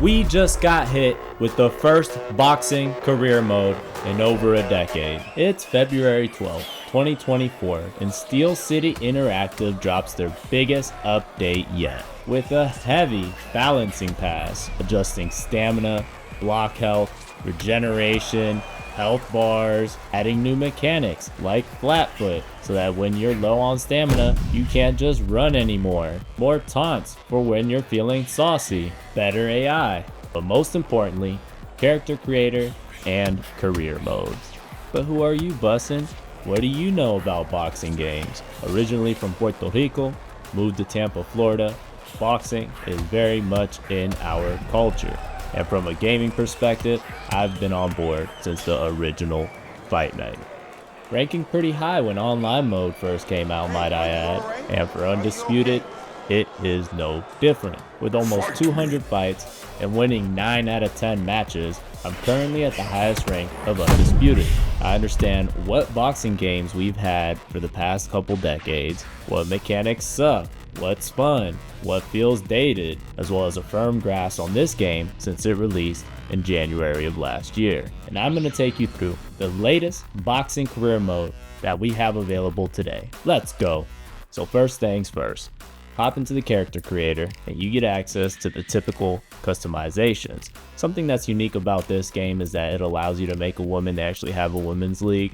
We just got hit with the first boxing career mode in over a decade. It's February 12th, 2024, and Steel City Interactive drops their biggest update yet, with a heavy balancing pass, adjusting stamina, block health, regeneration, health bars, adding new mechanics like flatfoot so that when you're low on stamina, you can't just run anymore. More taunts for when you're feeling saucy, better AI, but most importantly, character creator and career modes. But who are you, bussin'? What do you know about boxing games? Originally from Puerto Rico, moved to Tampa, Florida, boxing is very much in our culture. And from a gaming perspective, I've been on board since the original Fight Night. Ranking pretty high when online mode first came out, might I add. And for Undisputed, it is no different. With almost 200 fights and winning 9 out of 10 matches, I'm currently at the highest rank of Undisputed. I understand what boxing games we've had for the past couple decades, what mechanics suck, what's fun, what feels dated, as well as a firm grasp on this game since it released in January of last year. And I'm going to take you through the latest boxing career mode that we have available today. Let's go. So first things first, hop into the character creator and you get access to the typical customizations. Something that's unique about this game is that it allows you to make a woman. They actually have a women's league,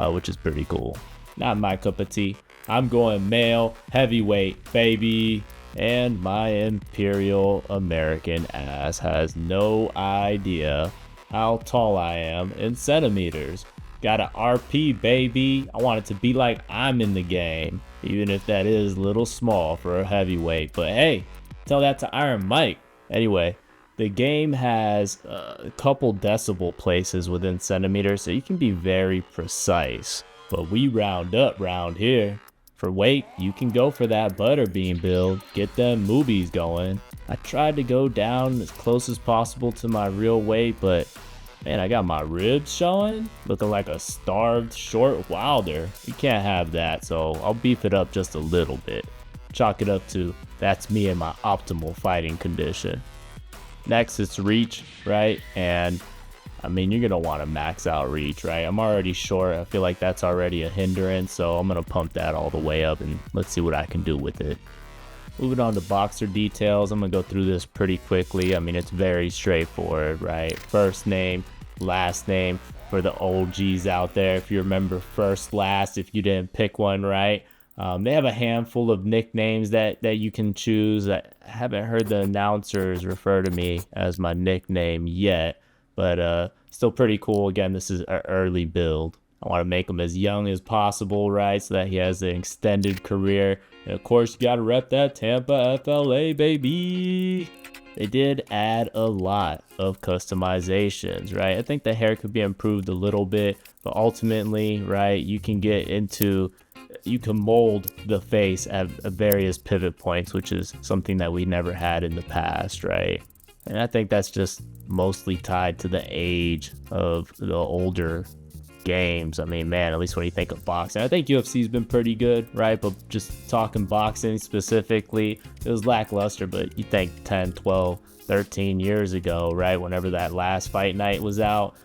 which is pretty cool. Not my cup of tea. I'm going male, heavyweight, baby. And my Imperial American ass has no idea how tall I am in centimeters. Got an RP, baby. I want it to be like I'm in the game, even if that is a little small for a heavyweight. But hey, tell that to Iron Mike. Anyway, the game has a couple decibel places within centimeters, so you can be very precise. But we round up round here. For weight, you can go for that butterbean build, get them movies going. I tried to go down as close as possible to my real weight, but man, I got my ribs showing, looking like a starved short Wilder. You can't have that, so I'll beef it up just a little bit. Chalk it up to, that's me in my optimal fighting condition. Next, it's reach, right? And I mean, you're going to want to max out reach, right? I'm already short. I feel like that's already a hindrance, so I'm going to pump that all the way up and let's see what I can do with it. Moving on to boxer details, I'm going to go through this pretty quickly. I mean, it's very straightforward, right? First name, last name for the OGs out there. If you remember first, last, if you didn't pick one, right? They have a handful of nicknames that you can choose. I haven't heard the announcers refer to me as my nickname yet. But still pretty cool. Again, this is an early build. I want to make him as young as possible, right? So that he has an extended career. And of course, you got to rep that Tampa FLA, baby. They did add a lot of customizations, right? I think the hair could be improved a little bit. But ultimately, right, you can mold the face at various pivot points, which is something that we never had in the past, right? And I think that's just mostly tied to the age of the older games. I mean, man, at least when you think of boxing, I think UFC's been pretty good, right? But just talking boxing specifically, it was lackluster. But you think 10, 12, 13 years ago, right? Whenever that last Fight Night was out,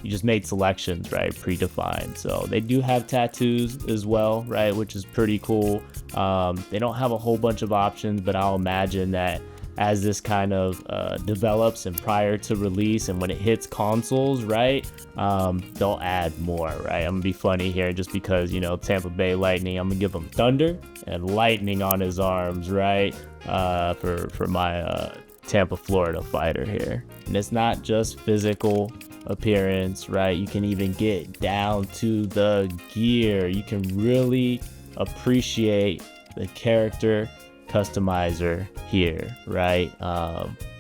you just made selections, right? Predefined. So they do have tattoos as well, right? Which is pretty cool. They don't have a whole bunch of options, but I'll imagine that as this kind of develops and prior to release and when it hits consoles, right, they'll add more, right? I'm gonna be funny here just because, you know, Tampa Bay Lightning, I'm gonna give him thunder and lightning on his arms, right, for my Tampa, Florida fighter here. And it's not just physical appearance, right? You can even get down to the gear. You can really appreciate the character customizer here, right?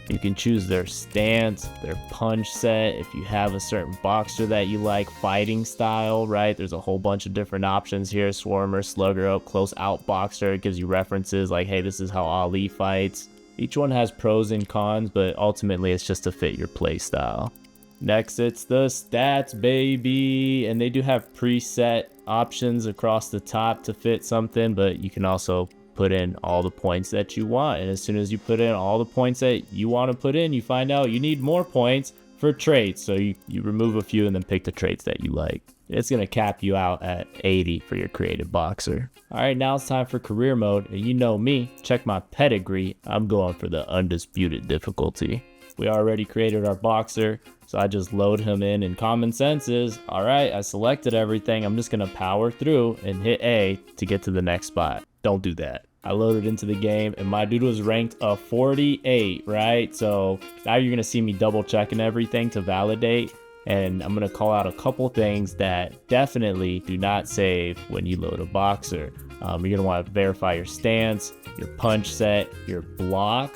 You can choose their stance, their punch set, if you have a certain boxer that you like, fighting style, right? There's a whole bunch of different options here. Swarmer, slugger, up close out boxer. It gives you references like, hey, this is how Ali fights. Each one has pros and cons, but ultimately it's just to fit your play style. Next, it's the stats, baby, and they do have preset options across the top to fit something, but you can also put in all the points that you want. And as soon as you put in all the points that you want to put in, you find out you need more points for traits. So you remove a few and then pick the traits that you like. It's going to cap you out at 80 for your creative boxer. All right, now it's time for career mode. And you know me, check my pedigree. I'm going for the undisputed difficulty. We already created our boxer, so I just load him in, and common sense is, all right, I selected everything. I'm just going to power through and hit A to get to the next spot. Don't do that. I loaded into the game, and my dude was ranked a 48, right? So now you're going to see me double checking everything to validate. And I'm going to call out a couple things that definitely do not save when you load a boxer. You're going to want to verify your stance, your punch set, your block.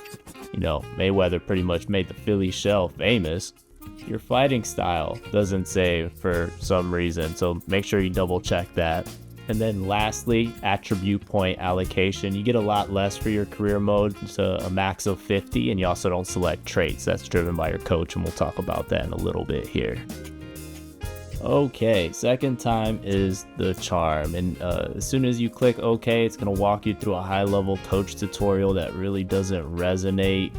You know, Mayweather pretty much made the Philly shell famous. Your fighting style doesn't save for some reason, so make sure you double check that. And then lastly, attribute point allocation. You get a lot less for your career mode to a max of 50, and you also don't select traits. That's driven by your coach, and we'll talk about that in a little bit here. Okay, second time is the charm, and as soon as you click OK, it's going to walk you through a high-level coach tutorial that really doesn't resonate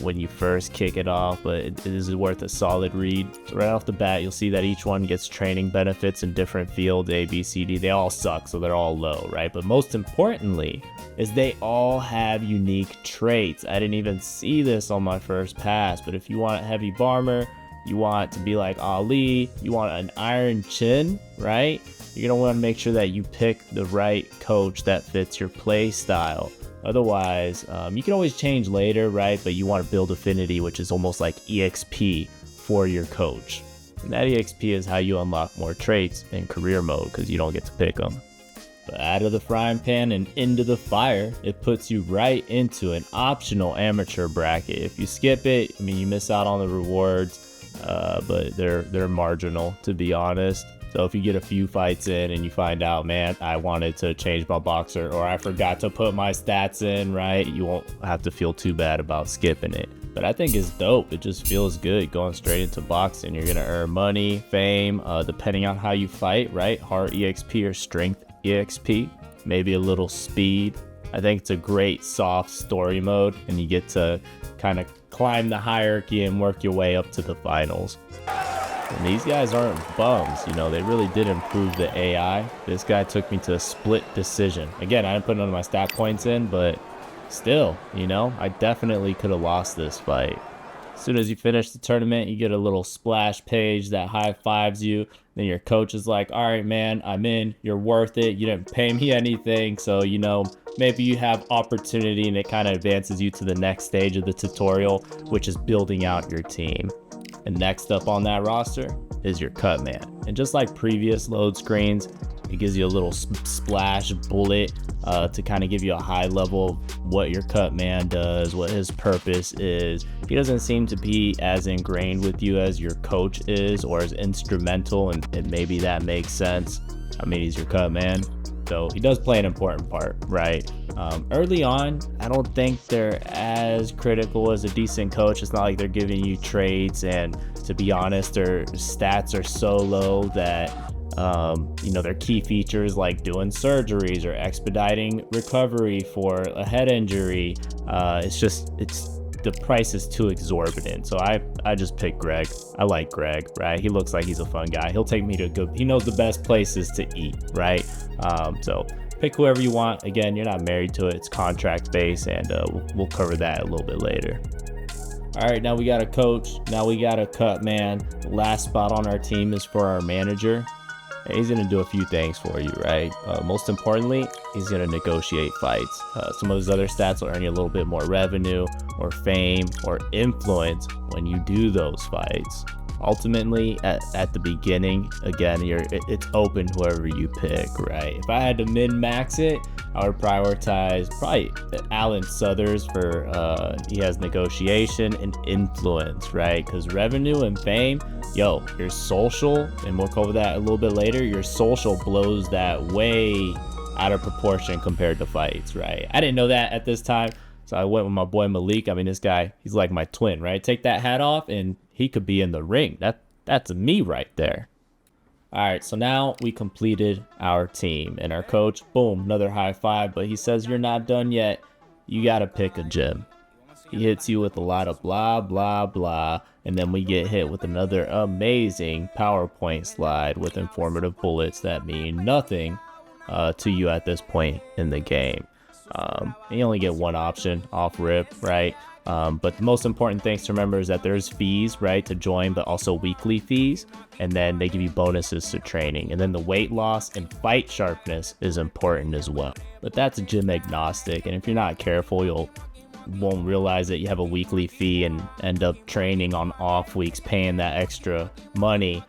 when you first kick it off, but it is worth a solid read. So right off the bat, you'll see that each one gets training benefits in different fields, A, B, C, D. They all suck, so they're all low, right? But most importantly is they all have unique traits. I didn't even see this on my first pass, but if you want a heavy bomber, you want to be like Ali, you want an iron chin, right? You're going to want to make sure that you pick the right coach that fits your play style. Otherwise, you can always change later, right? But you want to build affinity, which is almost like EXP for your coach. And that EXP is how you unlock more traits in career mode because you don't get to pick them. But out of the frying pan and into the fire, it puts you right into an optional amateur bracket. If you skip it, I mean, you miss out on the rewards. But they're marginal, to be honest. So if you get a few fights in and you find out, man, I wanted to change my boxer, or I forgot to put my stats in, right? You won't have to feel too bad about skipping it. But I think it's dope. It just feels good going straight into boxing. You're gonna earn money, fame, depending on how you fight, right? Heart EXP or strength EXP, maybe a little speed. I think it's a great soft story mode, and you get to kind of climb the hierarchy and work your way up to the finals. And these guys aren't bums, you know, they really did improve the AI. This guy took me to a split decision. Again, I didn't put none of my stat points in, but still, you know, I definitely could have lost this fight. As soon as you finish the tournament, you get a little splash page that high fives you. Then your coach is like, all right, man, I'm in. You're worth it. You didn't pay me anything. So, you know, maybe you have opportunity, and it kind of advances you to the next stage of the tutorial, which is building out your team. And next up on that roster is your Cutman. And just like previous load screens, it gives you a little splash bullet to kind of give you a high level of what your Cutman does, what his purpose is. He doesn't seem to be as ingrained with you as your coach is, or as instrumental, and maybe that makes sense. I mean, he's your Cutman, so he does play an important part, right? Early on, I don't think they're as critical as a decent coach. It's not like they're giving you traits, and to be honest, their stats are so low that you know, their key features like doing surgeries or expediting recovery for a head injury, the price is too exorbitant. So I just picked Greg. I like Greg, right? He looks like he's a fun guy. He'll take me to he knows the best places to eat, right? So pick whoever you want. Again, you're not married to it. It's contract based, and we'll cover that a little bit later. All right, now we got a coach. Now we got a Cutman. The last spot on our team is for our manager. And he's going to do a few things for you, right? Most importantly, he's going to negotiate fights. Some of his other stats will earn you a little bit more revenue or fame or influence when you do those fights. Ultimately, at the beginning, again, it's open whoever you pick, right? If I had to min-max it, I would prioritize probably Alan Southers for he has negotiation and influence, right? Because revenue and fame, your social, and we'll cover that a little bit later, your social blows that way out of proportion compared to fights, right? I didn't know that at this time, so I went with my boy Malik. I mean, this guy, he's like my twin, right? Take that hat off and he could be in the ring. That's me right there. All right, so now we completed our team, and our coach, boom, another high five, but he says you're not done yet. You got to pick a gym. He hits you with a lot of blah, blah, blah, and then we get hit with another amazing PowerPoint slide with informative bullets that mean nothing to you at this point in the game. You only get one option off rip, right? But the most important things to remember is that there's fees, right, to join, but also weekly fees. And then they give you bonuses to training. And then the weight loss and fight sharpness is important as well. But that's gym agnostic. And if you're not careful, you won't realize that you have a weekly fee and end up training on off weeks, paying that extra money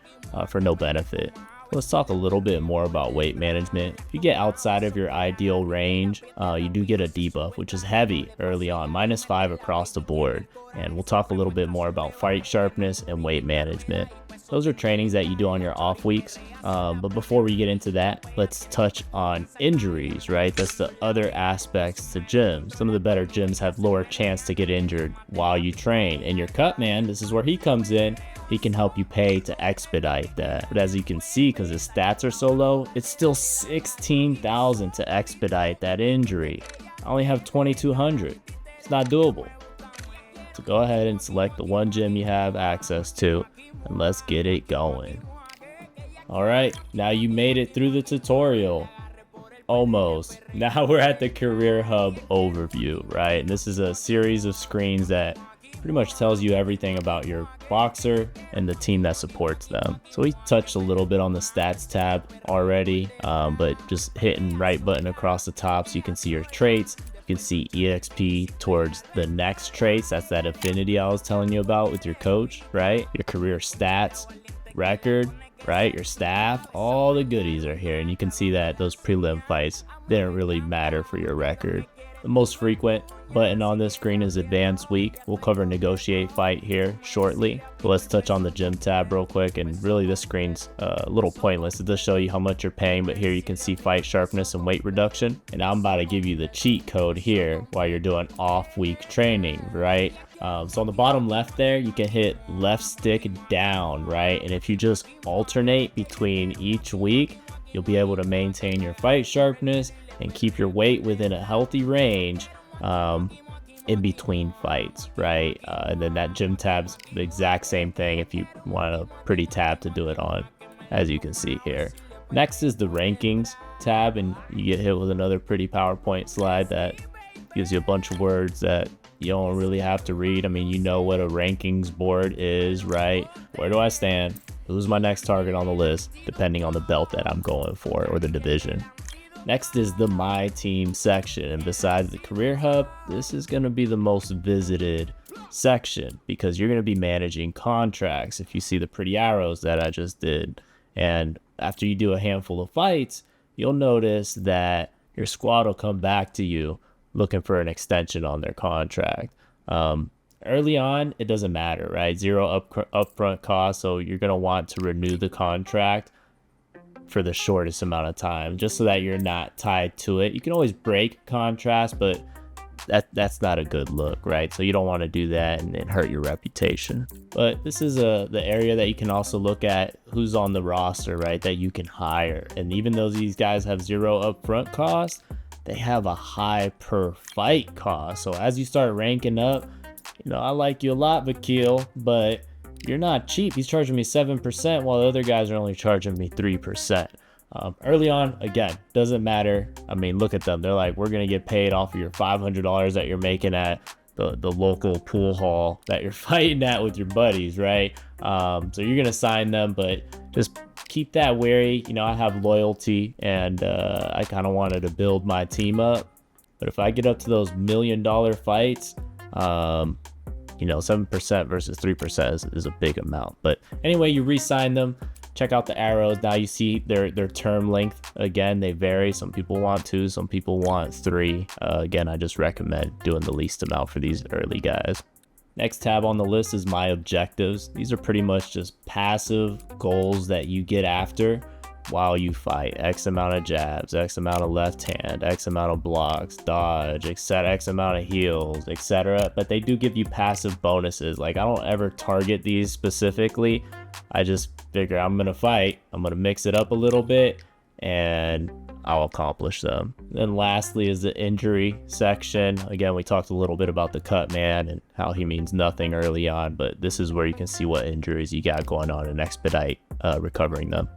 for no benefit. Let's talk a little bit more about weight management. If you get outside of your ideal range, you do get a debuff, which is heavy early on, -5 across the board. And we'll talk a little bit more about fight sharpness and weight management. Those are trainings that you do on your off weeks. But before we get into that, let's touch on injuries, right? That's the other aspects to gyms. Some of the better gyms have lower chance to get injured while you train. And your Cutman, this is where he comes in. He can help you pay to expedite that. But as you can see, because his stats are so low, it's still 16,000 to expedite that injury. I only have 2,200. It's not doable. So go ahead and select the one gym you have access to, and let's get it going. All right, now you made it through the tutorial. Almost. Now we're at the Career Hub overview, right? And this is a series of screens that pretty much tells you everything about your boxer and the team that supports them. So we touched a little bit on the stats tab already, but just hitting right button across the top so you can see your traits. You can see EXP towards the next traits. That's that affinity I was telling you about with your coach, right? Your career stats, record, right? Your staff, all the goodies are here. And you can see that those prelim fights didn't really matter for your record. The most frequent button on this screen is Advanced Week. We'll cover Negotiate Fight here shortly. But let's touch on the gym tab real quick. And really this screen's a little pointless. It does show you how much you're paying, but here you can see fight sharpness and weight reduction. And I'm about to give you the cheat code here while you're doing off-week training, right? So on the bottom left there, you can hit left stick down, right? And if you just alternate between each week, you'll be able to maintain your fight sharpness and keep your weight within a healthy range in between fights, right? And then that gym tab's the exact same thing if you want a pretty tab to do it on, as you can see here. Next is the rankings tab, and you get hit with another pretty PowerPoint slide that gives you a bunch of words that you don't really have to read. I mean, you know what a rankings board is, right? Where do I stand? Who's my next target on the list, depending on the belt that I'm going for or the division. Next is the My Team section, and besides the Career Hub, this is going to be the most visited section because you're going to be managing contracts. If you see the pretty arrows that I just did, and after you do a handful of fights, you'll notice that your squad will come back to you looking for an extension on their contract. Early on, it doesn't matter, right? Zero upfront cost, so you're going to want to renew the contract for the shortest amount of time, just so that you're not tied to it. You can always break contracts, but that's not a good look, right? So you don't want to do that and hurt your reputation. But this is the area that you can also look at who's on the roster, right, that you can hire. And even though these guys have zero upfront cost, they have a high per fight cost. So as you start ranking up, you know, I like you a lot, Vakil, but you're not cheap. He's charging me 7% while the other guys are only charging me 3%. Early on, again, doesn't matter. I mean, look at them. They're like, we're going to get paid off of your $500 that you're making at the local pool hall that you're fighting at with your buddies, right? So you're going to sign them, but just keep that wary. You know, I have loyalty, and I kind of wanted to build my team up. But if I get up to those $1 million fights, you know, 7% versus 3% is a big amount. But anyway, you re-sign them. Check out the arrows. Now you see their term length. Again, they vary. Some people want 2, some people want 3. Again, I just recommend doing the least amount for these early guys. Next tab on the list is my objectives. These are pretty much just passive goals that you get after while you fight. X amount of jabs, X amount of left hand, X amount of blocks, dodge, etc., X amount of heals, etc. But they do give you passive bonuses. Like, I don't ever target these specifically. I just figure I'm gonna fight, I'm gonna mix it up a little bit, and I'll accomplish them. Then lastly is the injury section. Again, we talked a little bit about the Cutman and how he means nothing early on, but this is where you can see what injuries you got going on and expedite recovering them.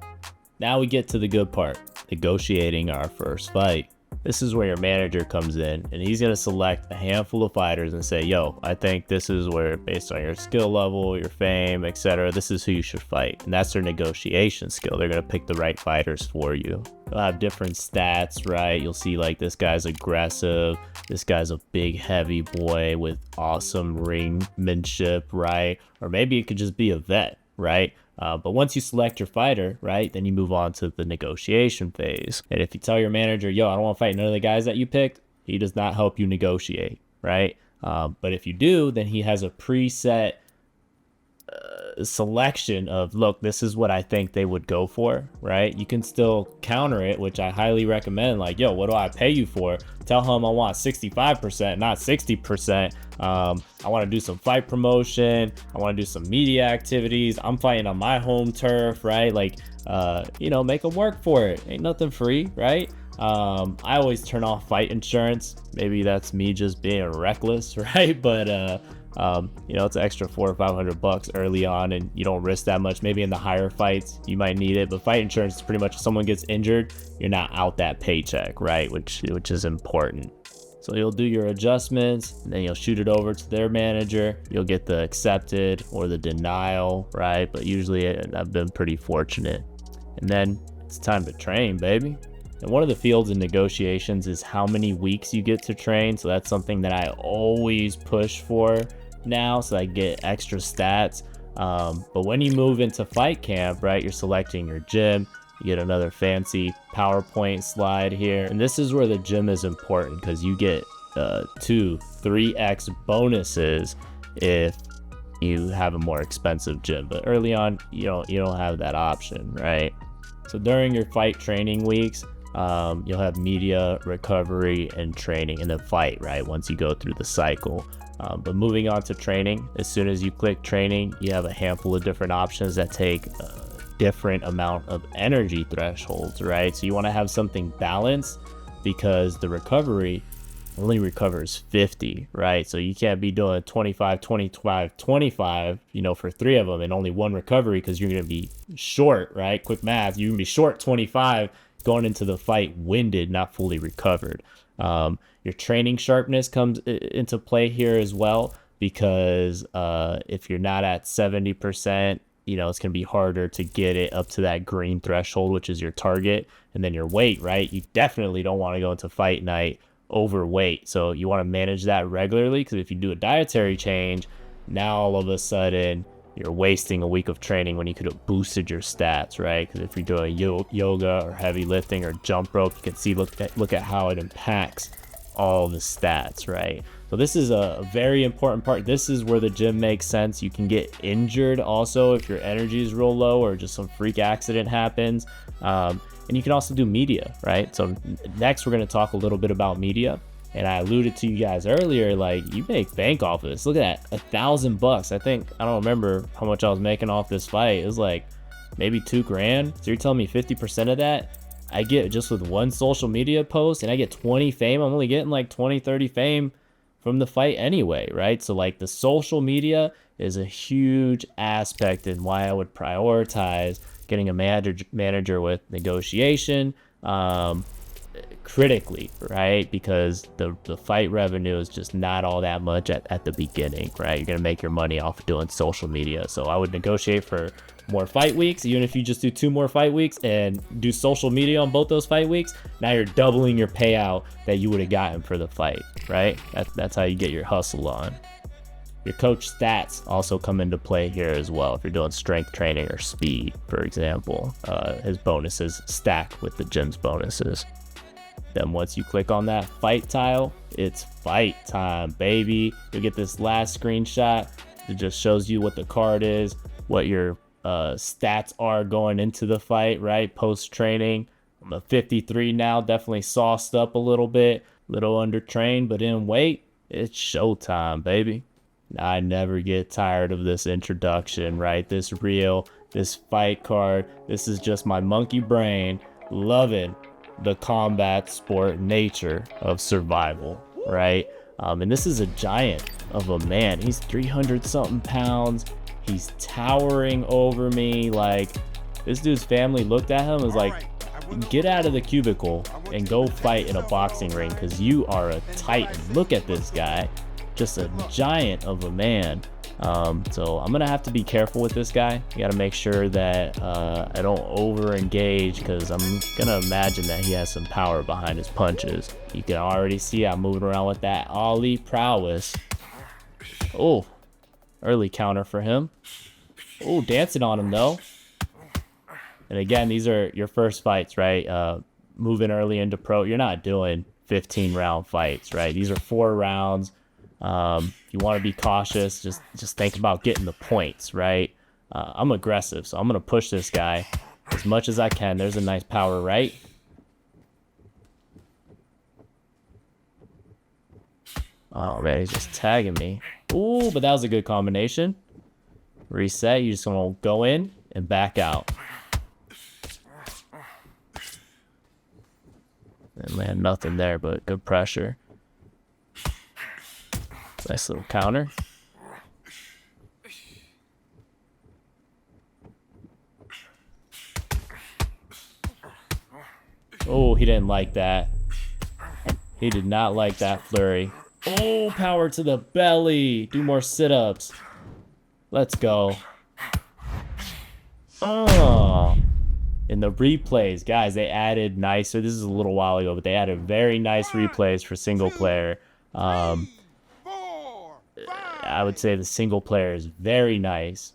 Now we get to the good part, negotiating our first fight. This is where your manager comes in, and he's gonna select a handful of fighters and say, yo, I think this is where, based on your skill level, your fame, etc., this is who you should fight. And that's their negotiation skill. They're gonna pick the right fighters for you. They'll have different stats, right? You'll see like, this guy's aggressive, this guy's a big heavy boy with awesome ringmanship, right? Or maybe it could just be a vet, right? But once you select your fighter, right, then you move on to the negotiation phase. And if you tell your manager, yo, I don't want to fight none of the guys that you picked, he does not help you negotiate, right? But if you do, then he has a preset selection of, look, this is what I think they would go for, right? You can still counter it, which I highly recommend. Like, yo, what do I pay you for? Tell him I want 65%, not 60%. I want to do some fight promotion. I want to do some media activities. I'm fighting on my home turf, right? Like, you know, make them work for it. Ain't nothing free, right? I always turn off fight insurance. Maybe that's me just being reckless, right? But you know, it's an extra $400 or $500 early on, and you don't risk that much. Maybe in the higher fights you might need it, but fight insurance is pretty much if someone gets injured, you're not out that paycheck, right? Which is important. So you'll do your adjustments, and then you'll shoot it over to their manager. You'll get the accepted or the denial, right? But usually I've been pretty fortunate. And then it's time to train, baby. And one of the fields in negotiations is how many weeks you get to train. So that's something that I always push for now, so I get extra stats. But when you move into fight camp, right, you're selecting your gym. You get another fancy PowerPoint slide here. And this is where the gym is important, because you get 2-3x bonuses if you have a more expensive gym. But early on, you don't have that option, right? So during your fight training weeks, you'll have media, recovery, and training, and then fight, right, once you go through the cycle. But moving on to training, as soon as you click training, you have a handful of different options that take different amount of energy thresholds, right? So you want to have something balanced, because the recovery only recovers 50, right? So you can't be doing 25, 25, 25, you know, for 3 of them and only 1 recovery, because you're going to be short, right? Quick math, you're going to be short 25 going into the fight winded, not fully recovered. Your training sharpness comes into play here as well, because if you're not at 70%, you know, it's going to be harder to get it up to that green threshold, which is your target. And then your weight, right? You definitely don't want to go into fight night overweight. So you want to manage that regularly, because if you do a dietary change, now all of a sudden you're wasting a week of training when you could have boosted your stats, right? Because if you're doing yoga or heavy lifting or jump rope, you can see, look at how it impacts all the stats, right? So this is a very important part. This is where the gym makes sense. You can get injured also if your energy is real low or just some freak accident happens. And you can also do media, right? So next we're going to talk a little bit about media. And I alluded to you guys earlier, like, you make bank off of this. Look at that, $1,000. I think, I don't remember how much I was making off this fight. It was like maybe $2,000. So you're telling me 50% of that I get just with 1 social media post, and I get 20 fame. I'm only getting like 20, 30 fame from the fight anyway, right? So like, the social media is a huge aspect in why I would prioritize getting a manager with negotiation critically, right? Because the fight revenue is just not all that much at the beginning, right? You're gonna make your money off doing social media. So I would negotiate for more fight weeks. Even if you just do 2 more fight weeks and do social media on both those fight weeks, now you're doubling your payout that you would have gotten for the fight, right? That's how you get your hustle on. Your coach stats also come into play here as well. If you're doing strength training or speed, for example, his bonuses stack with the gym's bonuses. Then once you click on that fight tile, it's fight time, baby. You'll get this last screenshot. It just shows you what the card is, what your stats are going into the fight, right? Post-training. I'm a 53 now, definitely sauced up a little bit, little undertrained, but in weight, it's showtime, baby. I never get tired of this introduction, right? This reel, this fight card. This is just my monkey brain loving the combat sport nature of survival, right? And this is a giant of a man. He's 300 something pounds. He's towering over me. Like, this dude's family looked at him and was like, get out of the cubicle and go fight in a boxing ring because you are a titan. Look at this guy. Just a giant of a man. So I'm gonna have to be careful with this guy. You gotta make sure that I don't over engage, because I'm gonna imagine that he has some power behind his punches. You can already see I'm moving around with that ollie prowess. Oh, early counter for him. Oh, dancing on him though. And again, these are your first fights, right? Moving early into pro, you're not doing 15 round fights, right? These are 4 rounds. You want to be cautious. Just think about getting the points, right? I'm aggressive, so I'm going to push this guy as much as I can. There's a nice power right. Oh, man, he's just tagging me. Ooh, but that was a good combination. Reset. You just want to go in and back out. And land nothing there, but good pressure. Nice little counter. Oh, he didn't like that. He did not like that flurry. Oh, power to the belly. Do more sit-ups. Let's go. Oh. In the replays, guys, they added nicer. This is a little while ago, but they added very nice replays for single player. I would say the single player is very nice.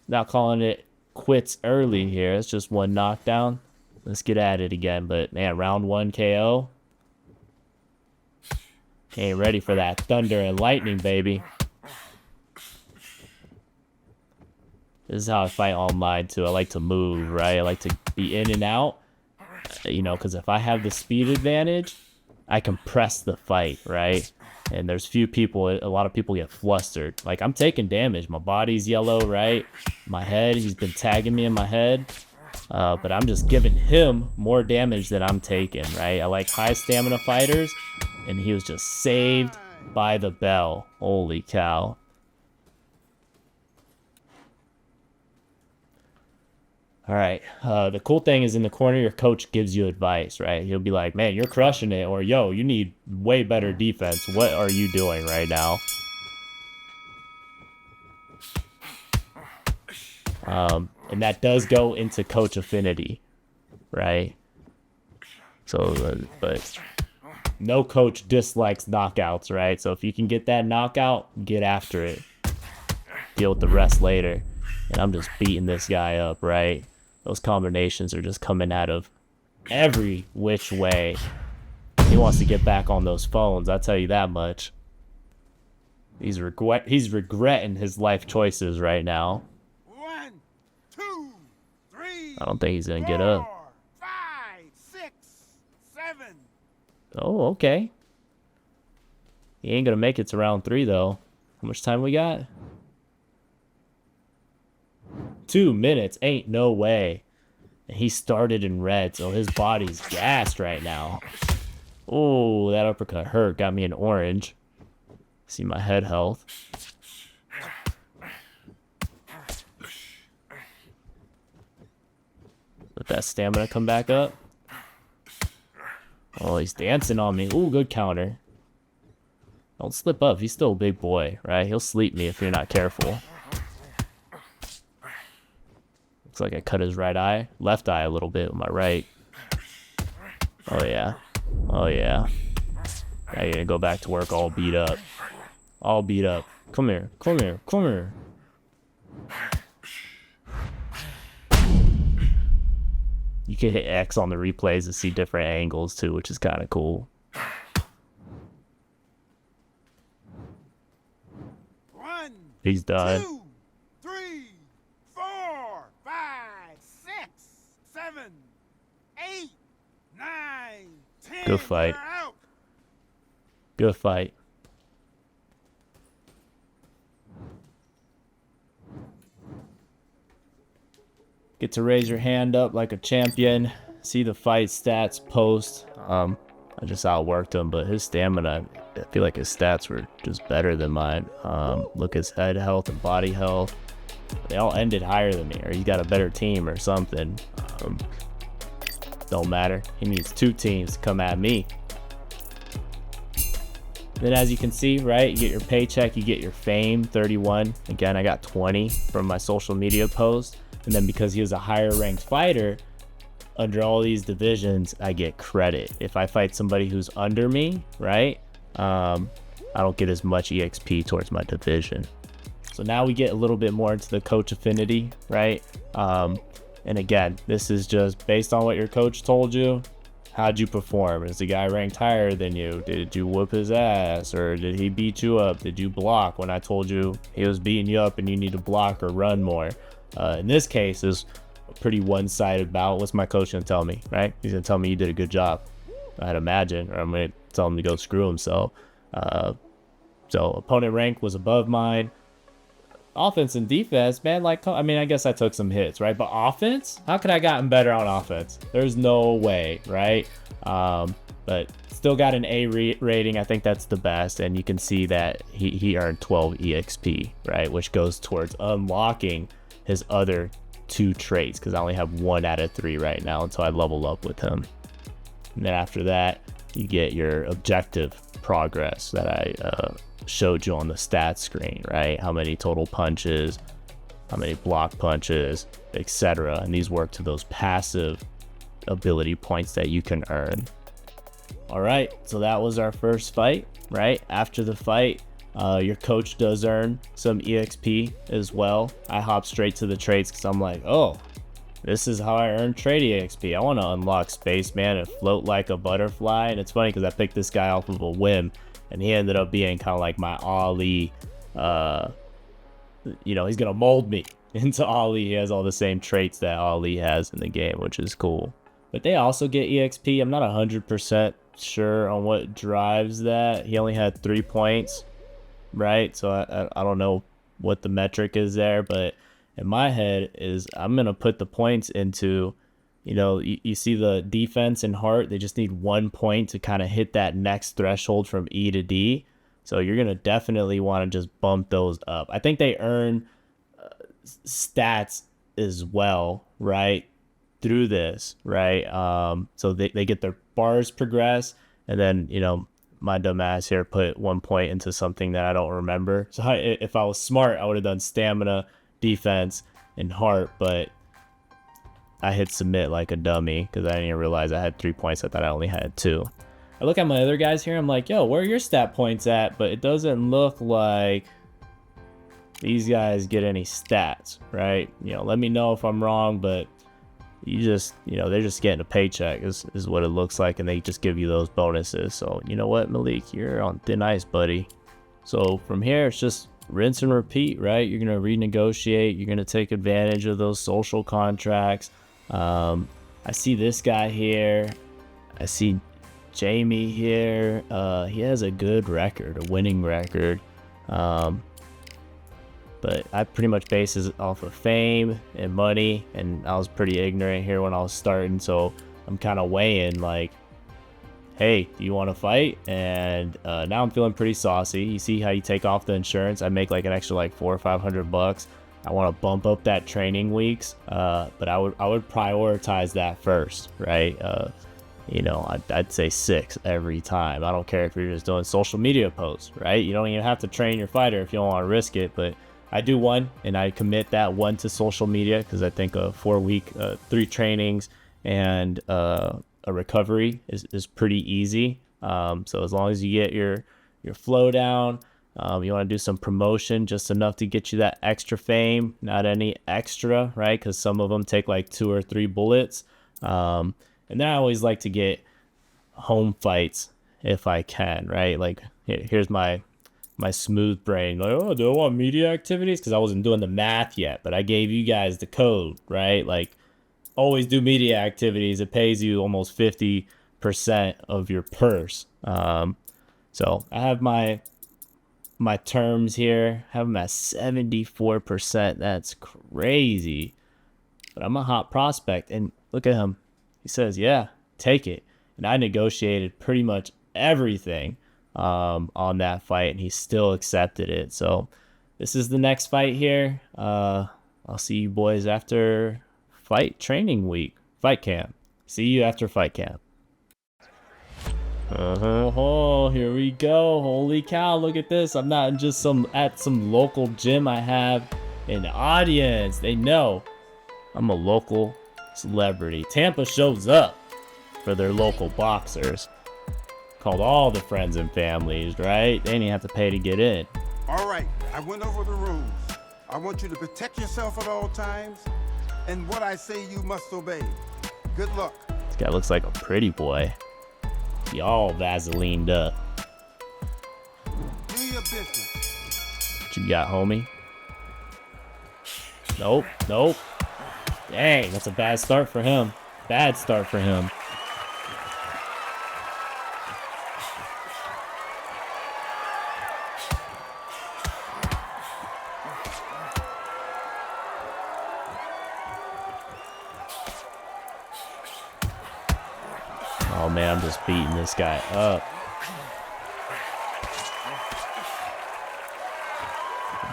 Not calling it quits early here. It's just one knockdown. Let's get at it again. But, man, round 1 KO. Ain't ready for that thunder and lightning, baby. This is how I fight online, too. I like to move, right? I like to be in and out. You know, because if I have the speed advantage, I can press the fight, right? And there's few people, a lot of people get flustered. Like, I'm taking damage. My body's yellow, right? My head, he's been tagging me in my head. But I'm just giving him more damage than I'm taking, right? I like high stamina fighters, and he was just saved by the bell. Holy cow. All right. The cool thing is in the corner, your coach gives you advice, right? He'll be like, man, you're crushing it. Or, yo, you need way better defense. What are you doing right now? And that does go into coach affinity, right? So, but no coach dislikes knockouts, right? So if you can get that knockout, get after it. Deal with the rest later. And I'm just beating this guy up, right? Those combinations are just coming out of every which way. He wants to get back on those phones, I'll tell you that much. He's regretting his life choices right now. 1, 2, 3. I don't think he's gonna get up. 5, 6, 7. Oh, okay. He ain't gonna make it to round 3 though. How much time we got? 2 minutes, ain't no way. And he started in red, so his body's gassed right now. Oh, that uppercut hurt. Got me an orange. See my head health. Let that stamina come back up. Oh, he's dancing on me. Ooh, good counter. Don't slip up. He's still a big boy, right? He'll sleep me if you're not careful. Looks like I cut his left eye a little bit with my right. Oh, yeah. Oh, yeah. Now you're gonna go back to work all beat up. All beat up. Come here. Come here. Come here. You can hit X on the replays to see different angles, too, which is kind of cool. 1, He's done. 2, 3, 4, 5, 6, 7, 8, 9, 10. Good fight. You're out. Good fight. Get to raise your hand up like a champion. See the fight stats post. I just outworked him, but his stamina, I feel like his stats were just better than mine. Look at his head health and body health. They all ended higher than me, or he's got a better team or something. Don't matter. He needs 2 teams to come at me. Then as you can see, right, you get your paycheck, you get your fame, 31. Again, I got 20 from my social media post. And then because he was a higher ranked fighter, under all these divisions, I get credit. If I fight somebody who's under me, right, I don't get as much EXP towards my division. So now we get a little bit more into the coach affinity, right? And again, this is just based on what your coach told you. How'd you perform? Is the guy ranked higher than you? Did you whoop his ass, or did he beat you up? Did you block when I told you he was beating you up and you need to block or run more? In this case, is a pretty one-sided bout. What's my coach gonna tell me, right? He's gonna tell me you did a good job, I'd imagine, or I'm gonna tell him to go screw himself. So opponent rank was above mine. Offense and defense, man, like, I mean, I guess I took some hits, right? But offense, how could I gotten better on offense? There's no way, right? But still got an A rating. I think that's the best, and you can see that he earned 12 EXP, right? Which goes towards unlocking his other 2 traits, because I only have 1 out of 3 right now until I level up with him. And then after that, you get your objective progress that I showed you on the stats screen, right? How many total punches, how many block punches, etc. And these work to those passive ability points that you can earn. All right, so that was our first fight, right? After the fight, your coach does earn some EXP as well. I hop straight to the traits because I'm like, oh, this is how I earn trade EXP. I want to unlock Spaceman and float like a butterfly. And it's funny because I picked this guy off of a whim, and he ended up being kind of like my Ali. He's going to mold me into Ali. He has all the same traits that Ali has in the game, which is cool. But they also get EXP. I'm not 100% sure on what drives that. He only had 3 points, right? So I don't know what the metric is there, but in my head is I'm going to put the points into, you see the defense and heart, they just need 1 point to kind of hit that next threshold from E to D. So you're going to definitely want to just bump those up. I think they earn stats as well, right, through this, right? So they get their bars progress, and then, my dumb ass here put 1 point into something that I don't remember. So if I was smart, I would have done stamina, defense, and heart, but I hit submit like a dummy because I didn't even realize I had 3 points. I thought I only had 2. I look at my other guys here, I'm like, yo, where are your stat points at? But it doesn't look like these guys get any stats, right? Let me know if I'm wrong, but you just, they're just getting a paycheck is what it looks like, and they just give you those bonuses. So you know what, Malik, you're on thin ice, buddy. So from here, it's just rinse and repeat, right? You're going to renegotiate. You're going to take advantage of those social contracts. I see this guy here. I see Jamie here. He has a good record, a winning record. But I pretty much base it off of fame and money, and I was pretty ignorant here when I was starting, so I'm kind of weighing like, hey, do you want to fight? And now I'm feeling pretty saucy. You see how you take off the insurance? I make like an extra like $400 or $500. I want to bump up that training weeks, but I would prioritize that first, right? I'd say 6 every time. I don't care if you're just doing social media posts, right? You don't even have to train your fighter if you don't want to risk it, but I do 1, and I commit that 1 to social media because I think a 4-week, 3 trainings and a recovery is pretty easy. So as long as you get your flow down, you want to do some promotion, just enough to get you that extra fame, not any extra, right? Because some of them take like 2 or 3 bullets. And then I always like to get home fights if I can, right? Like here's my my smooth brain, like, oh, do I want media activities? Because I wasn't doing the math yet, but I gave you guys the code, right? Like, always do media activities. It pays you almost 50% of your purse. So I have my terms here. Have them at 74%. That's crazy. But I'm a hot prospect, and look at him. He says, "Yeah, take it." And I negotiated pretty much everything on that fight, and he still accepted it. So this is the next fight here. I'll see you boys after fight training week, fight camp. See you after fight camp. Oh, here we go. Holy cow, look at this. I'm not just at some local gym. I have an audience. They know I'm a local celebrity. Tampa shows up for their local boxers. Called all the friends and families, right? They didn't have to pay to get in. All right, I went over the rules. I want you to protect yourself at all times, and what I say you must obey. Good luck. This guy looks like a pretty boy. He all Vaselined up. Do your business. What you got, homie? Nope, nope. Dang, that's a bad start for him. Bad start for him. Oh man, I'm just beating this guy up.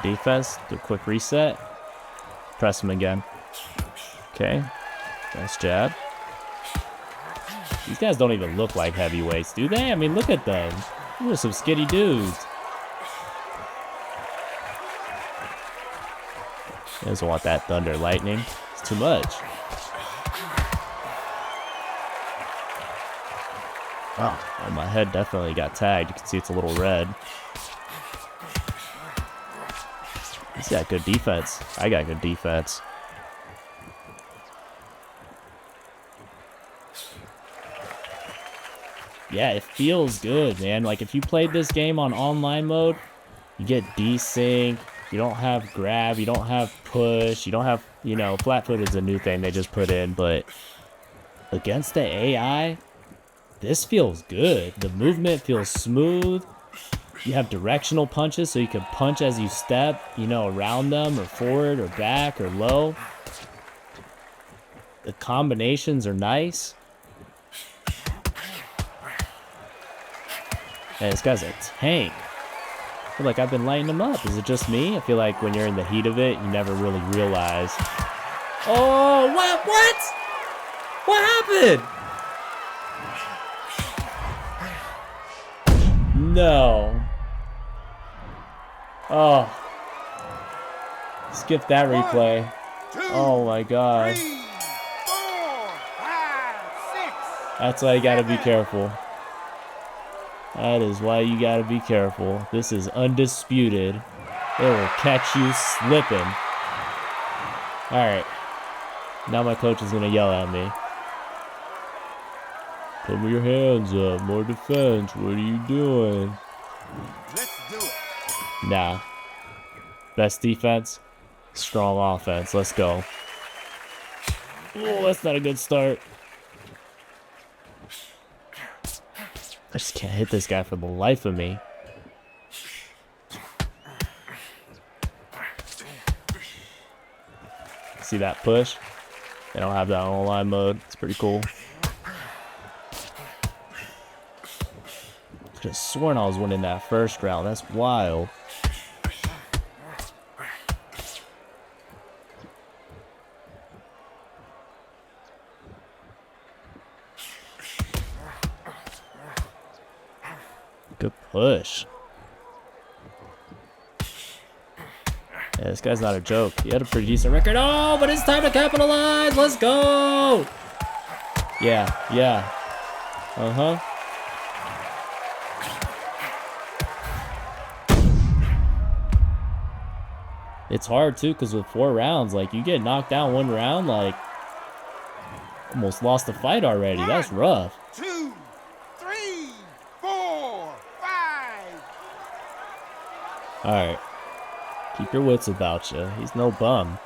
Defense, do a quick reset. Press him again. Okay, nice jab. These guys don't even look like heavyweights, do they? I mean, look at them. They're some skinny dudes. He doesn't want that thunder lightning. It's too much. Oh, my head definitely got tagged. You can see it's a little red. He's got good defense. I got good defense. Yeah, it feels good, man. Like, if you played this game on online mode, you get desync. You don't have grab. You don't have push. You don't have, you know, flat foot is a new thing they just put in. But against the AI, this feels good. The movement feels smooth. You have directional punches, so you can punch as you step, you know, around them or forward or back or low. The combinations are nice. And this guy's a tank. I feel like I've been lighting him up. Is it just me? I feel like when you're in the heat of it, you never really realize. Oh, what? What? What happened? No. Oh. Skip that replay. 1, 2, Oh my god. 3, 4, 5, 6. That's why you gotta be careful. That is why you gotta be careful. This is Undisputed. They will catch you slipping. Alright. Now my coach is gonna yell at me. Put your hands up. More defense. What are you doing? Let's do it. Nah. Best defense, strong offense. Let's go. Oh, that's not a good start. I just can't hit this guy for the life of me. See that push? They don't have that on online mode. It's pretty cool. Could have sworn I was winning that first round. That's wild. Good push. Yeah, this guy's not a joke. He had a pretty decent record. Oh, but it's time to capitalize. Let's go. Yeah, yeah. Uh-huh. It's hard, too, because with 4 rounds, like, you get knocked down 1 round, like, almost lost the fight already. That's rough. 2, 3, 4, 5. Alright. Keep your wits about you. He's no bum.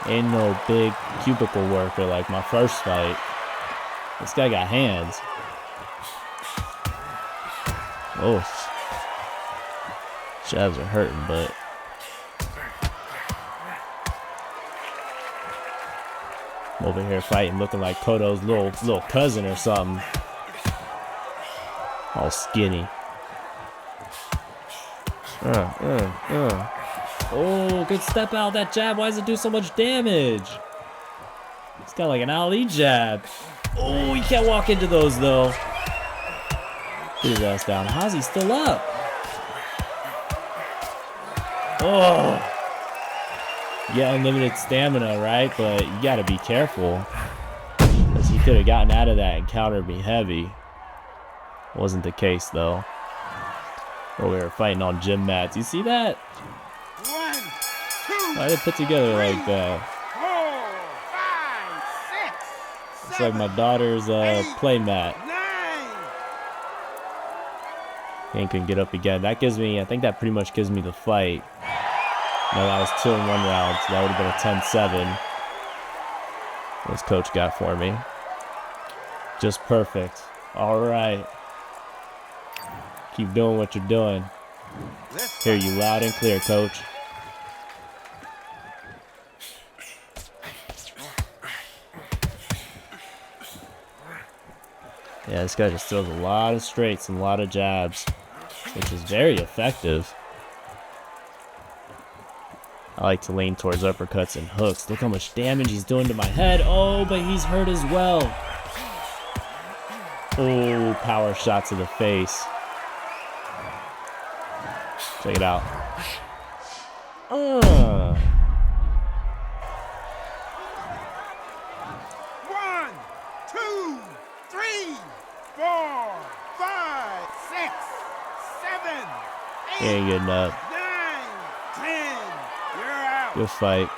Ain't no big cubicle worker like my first fight. This guy got hands. Oh. Jabs are hurting, but... I'm over here fighting, looking like Koto's little cousin or something. All skinny. Oh, good step out. That jab. Why does it do so much damage? It's got like an Ali jab. Oh, you can't walk into those though. Get his ass down. How's he still up? Oh. Yeah, unlimited stamina, right? But you gotta be careful. Because he could have gotten out of that and countered me heavy. Wasn't the case though. Oh, we were fighting on gym mats. You see that? 1, 2, Why they put together like that? 4, 5, 6, It's like my daughter's play mat. 9. Kane can get up again. That gives me, I think that pretty much gives me the fight. No, that was 2 in 1 round, so that would have been a 10-7. This coach got for me. Just perfect. All right. Keep doing what you're doing. Hear you loud and clear, coach. Yeah, this guy just throws a lot of straights and a lot of jabs, which is very effective. I like to lean towards uppercuts and hooks. Look how much damage he's doing to my head. Oh, but he's hurt as well. Oh, power shot to the face. Check it out. 1, 2, 3, 4, 5, 6, 7, He ain't getting up. 9, 10. You're out. Good fight.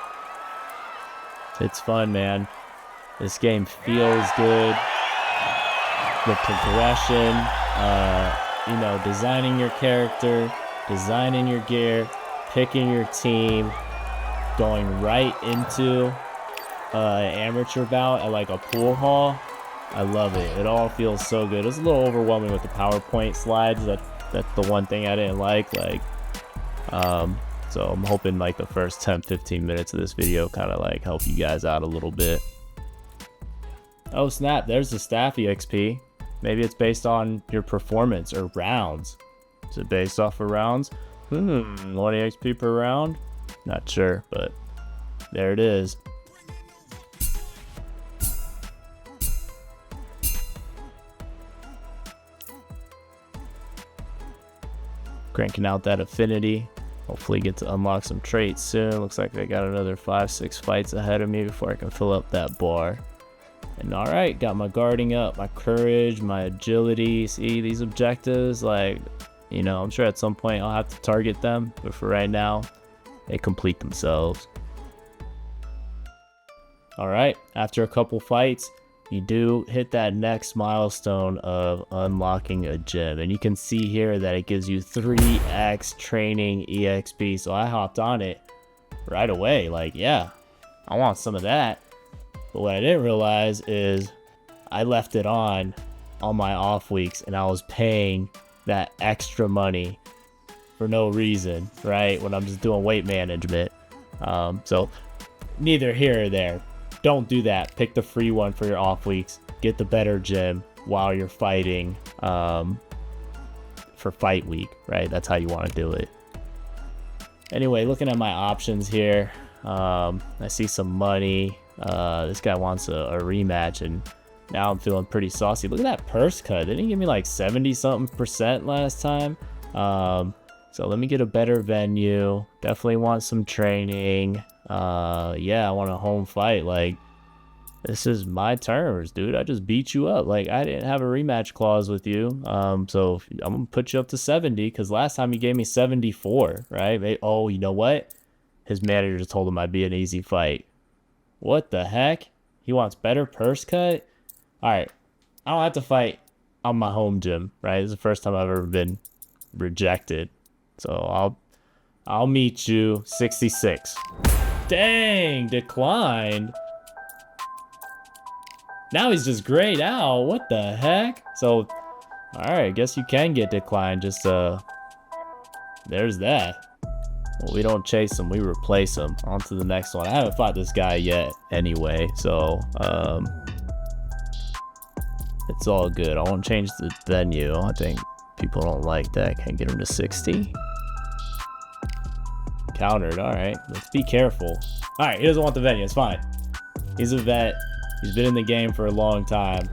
It's fun, man. This game feels good. The progression, you know, designing your character, designing your gear, picking your team, going right into an amateur bout at like a pool hall. I love it. It all feels so good. It's a little overwhelming with the PowerPoint slides. That's the one thing I didn't like. So I'm hoping like the first 10-15 minutes of this video kind of like help you guys out a little bit. Oh snap, there's the staff EXP. Maybe it's based on your performance or rounds. Is it based off of rounds? 1 EXP per round? Not sure, but there it is. Cranking out that affinity. Hopefully get to unlock some traits soon. Looks like I got another 5-6 fights ahead of me before I can fill up that bar. And alright, got my guarding up, my courage, my agility. See, these objectives, like, you know, I'm sure at some point I'll have to target them. But for right now, they complete themselves. Alright, after a couple fights, you do hit that next milestone of unlocking a gym. And you can see here that it gives you 3x training EXP. So I hopped on it right away. Like, yeah, I want some of that. But what I didn't realize is I left it on my off weeks and I was paying that extra money for no reason, right? When I'm just doing weight management. So neither here or there. Don't do that. Pick the free one for your off weeks. Get the better gym while you're fighting for fight week, right? That's how you want to do it. Anyway, looking at my options here, I see some money. This guy wants a rematch, and now I'm feeling pretty saucy. Look at that purse cut. Didn't he give me like 70-something% last time? So let me get a better venue. Definitely want some training. Yeah, I want a home fight. Like, this is my terms, dude. I just beat you up. Like, I didn't have a rematch clause with you. So I'm gonna put you up to 70 because last time he gave me 74, right? Oh, you know what? His manager just told him I'd be an easy fight. What the heck? He wants better purse cut? All right, I don't have to fight on my home gym, right? This is the first time I've ever been rejected. So I'll meet you 66. Dang, declined. Now he's just grayed out. What the heck? So, alright, I guess you can get declined. Just, there's that. Well, we don't chase him, we replace him. On to the next one. I haven't fought this guy yet anyway, so, it's all good. I won't change the venue. I think people don't like that. Can't get him to 60. Countered, alright. Let's be careful. Alright, he doesn't want the venue, it's fine. He's a vet. He's been in the game for a long time.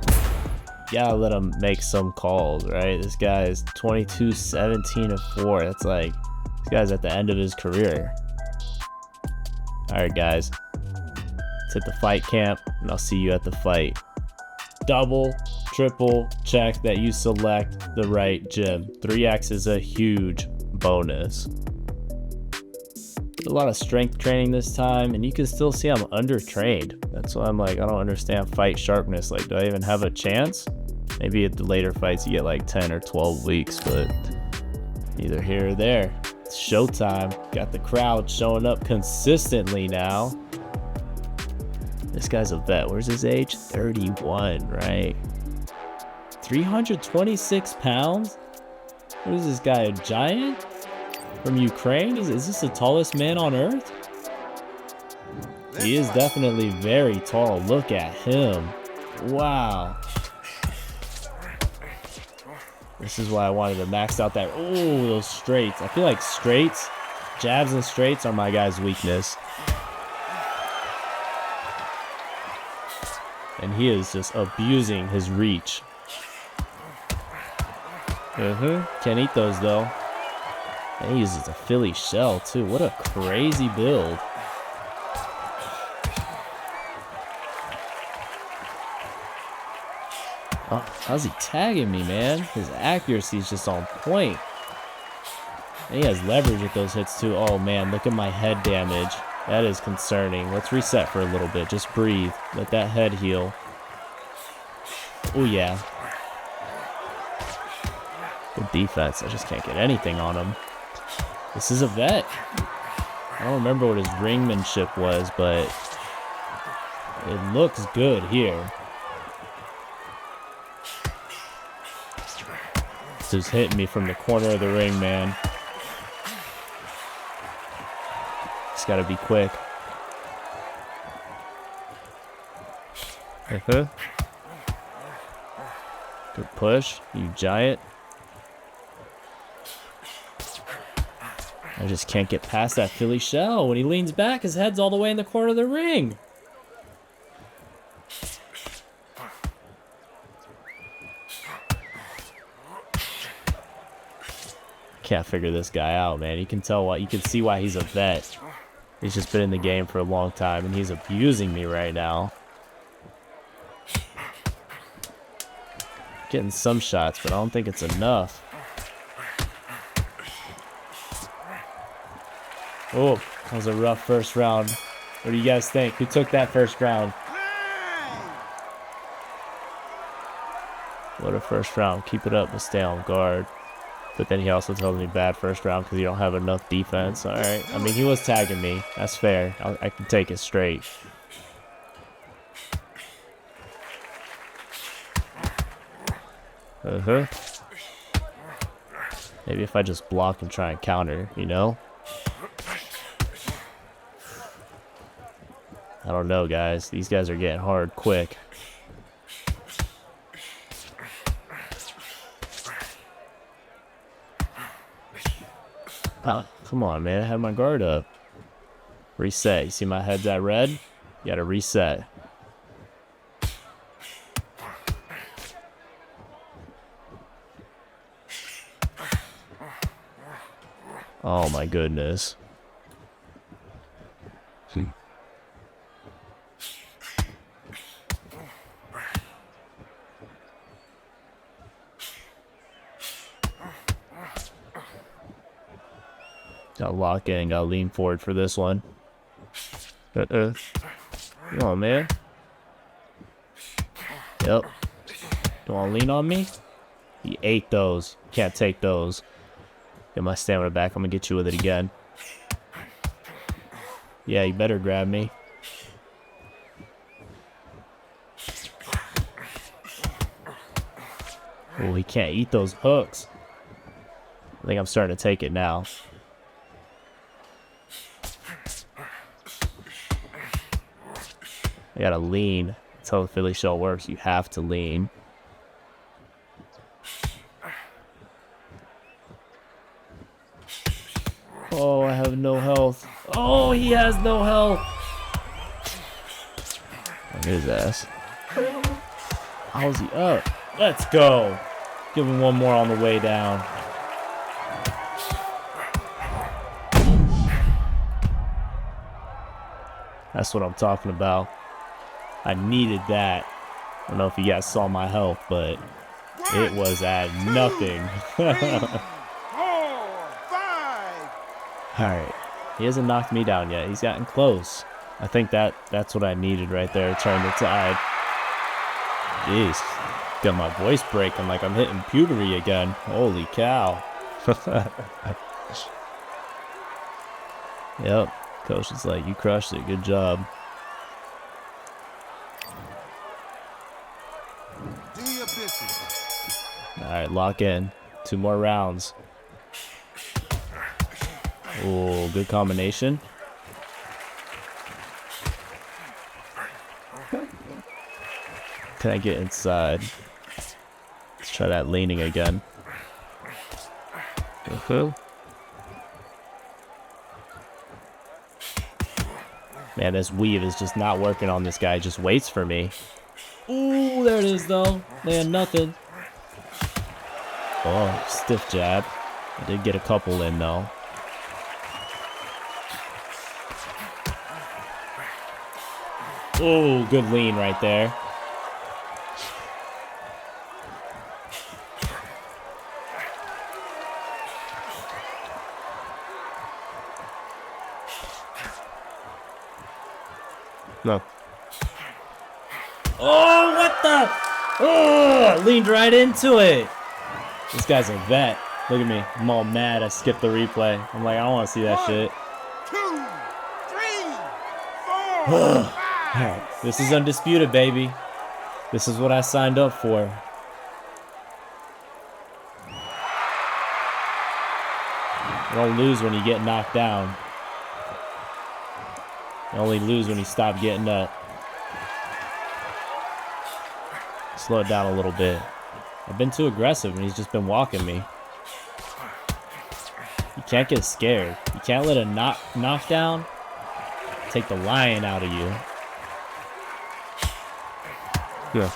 You gotta let him make some calls, right? This guy is 22, 17, 4. That's like, this guy's at the end of his career. Alright, guys. Let's hit the fight camp, and I'll see you at the fight. Double, triple, check that you select the right gym. 3x is a huge bonus. A lot of strength training this time, and you can still see I'm undertrained. That's why I'm like, I don't understand fight sharpness. Like, do I even have a chance? Maybe at the later fights you get like 10 or 12 weeks, but neither here or there. It's showtime. Got the crowd showing up consistently now. This guy's a vet. Where's his age? 31, right? 326 pounds? What is this guy, a giant? From Ukraine? Is this the tallest man on earth? He is definitely very tall. Look at him. Wow. This is why I wanted to max out that. Oh, those straights. I feel like straights, jabs and straights are my guy's weakness. And he is just abusing his reach. Can't eat those though. And he uses a Philly shell too. What a crazy build. Oh, how's he tagging me, man? His accuracy is just on point. And he has leverage with those hits too. Oh man, look at my head damage. That is concerning. Let's reset for a little bit. Just breathe. Let that head heal. Oh yeah. Good defense. I just can't get anything on him. This is a vet. I don't remember what his ringmanship was, but it looks good here. This is hitting me from the corner of the ring, man. Just gotta be quick. Good push, you giant. I just can't get past that Philly shell. When he leans back, his head's all the way in the corner of the ring. Can't figure this guy out, man. You can tell why. You can see why he's a vet. He's just been in the game for a long time, and he's abusing me right now. Getting some shots, but I don't think it's enough. Oh, that was a rough first round. What do you guys think? Who took that first round? What a first round. Keep it up, but stay on guard. But then he also tells me bad first round because you don't have enough defense. All right. I mean, he was tagging me. That's fair. I can take it straight. Maybe if I just block and try and counter, you know? I don't know, guys. These guys are getting hard quick. Oh, come on, man. I had my guard up. Reset. You see my head's at red? You gotta reset. Oh my goodness. Gotta lock in, gotta lean forward for this one. Come on, man. Yep. Don't wanna lean on me? He ate those. Can't take those. Get my stamina back. I'm gonna get you with it again. Yeah, you better grab me. Oh, he can't eat those hooks. I think I'm starting to take it now. I gotta lean. That's how the Philly shell works. You have to lean. Oh, I have no health. Oh, he has no health. Look at his ass. How's he up? Let's go. Give him one more on the way down. That's what I'm talking about. I needed that. I don't know if you guys saw my health, but it was at nothing. 3, 4, 5. Alright. He hasn't knocked me down yet. He's gotten close. I think that's what I needed right there. Turn the tide. Jeez. Got my voice breaking like I'm hitting puberty again. Holy cow. Yep. Coach is like, you crushed it. Good job. Do your business. Alright, lock in. 2 more rounds. Oh, good combination. Can I get inside? Let's try that leaning again. Man, this weave is just not working on this guy. He just waits for me. Ooh, there it is, though. Man, nothing. Oh, stiff jab. I did get a couple in, though. Oh, good lean right there. No. Oh, what the? Oh, leaned right into it. This guy's a vet. Look at me. I'm all mad. I skipped the replay. I'm like, I don't want to see that shit. 2, 3, 4, 5. Alright, this is Undisputed, baby. This is what I signed up for. You don't lose when you get knocked down. You only lose when you stop getting up. Slow it down a little bit. I've been too aggressive and he's just been walking me. You can't get scared. You can't let a knockdown take the lion out of you. Yeah.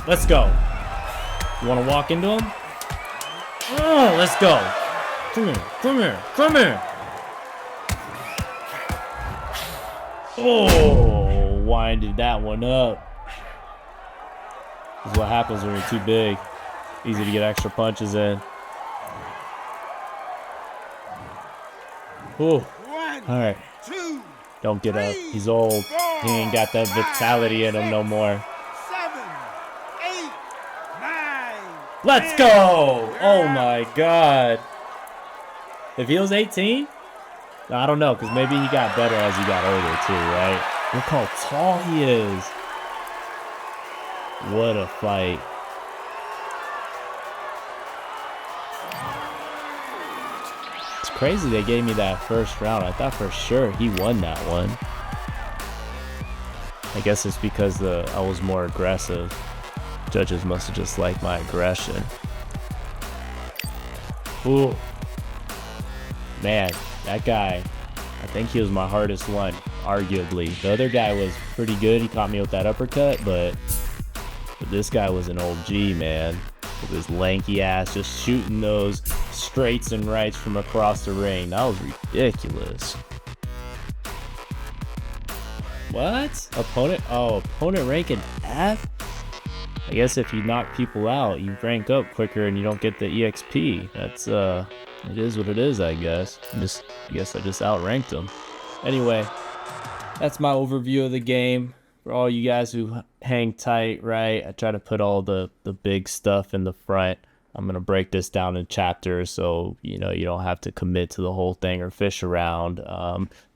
Let's go. You want to walk into him? Oh, let's go. Come here, come here, come here. Oh, winded that one up. This is what happens when you're too big. Easy to get extra punches in. Ooh. All right. Don't get up. He's old. He ain't got that vitality in him no more. 7, 8, 9. Let's go! Oh my god. If he was 18? No, I don't know, because maybe he got better as he got older too, right? Look how tall he is. What a fight. It's crazy they gave me that first round. I thought for sure he won that one. I guess it's because I was more aggressive. Judges must have just liked my aggression. Ooh. Man, that guy, I think he was my hardest one, arguably. The other guy was pretty good. He caught me with that uppercut, but this guy was an old G, man. With his lanky ass just shooting those straights and rights from across the ring. That was ridiculous. What? Opponent? Oh, opponent ranking F? I guess if you knock people out, you rank up quicker and you don't get the EXP. That's, it is what it is, I guess. I guess I just outranked them. Anyway, that's my overview of the game. For all you guys who hang tight, right? I try to put all the big stuff in the front. I'm going to break this down in chapters so, you know, you don't have to commit to the whole thing or fish around.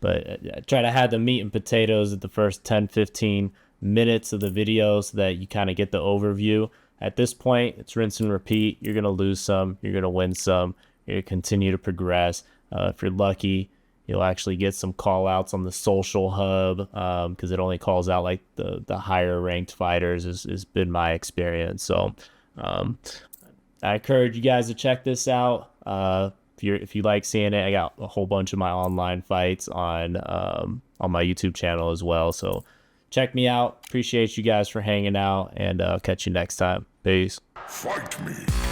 But I try to have the meat and potatoes at the first 10, 15 minutes of the video so that you kind of get the overview. At this point, it's rinse and repeat. You're going to lose some. You're going to win some. You're going to continue to progress. If you're lucky, you'll actually get some call outs on the social hub because it only calls out like the higher ranked fighters has been my experience. So I encourage you guys to check this out. If you like seeing it, I got a whole bunch of my online fights on my YouTube channel as well. So check me out. Appreciate you guys for hanging out, and I'll catch you next time. Peace. Fight me.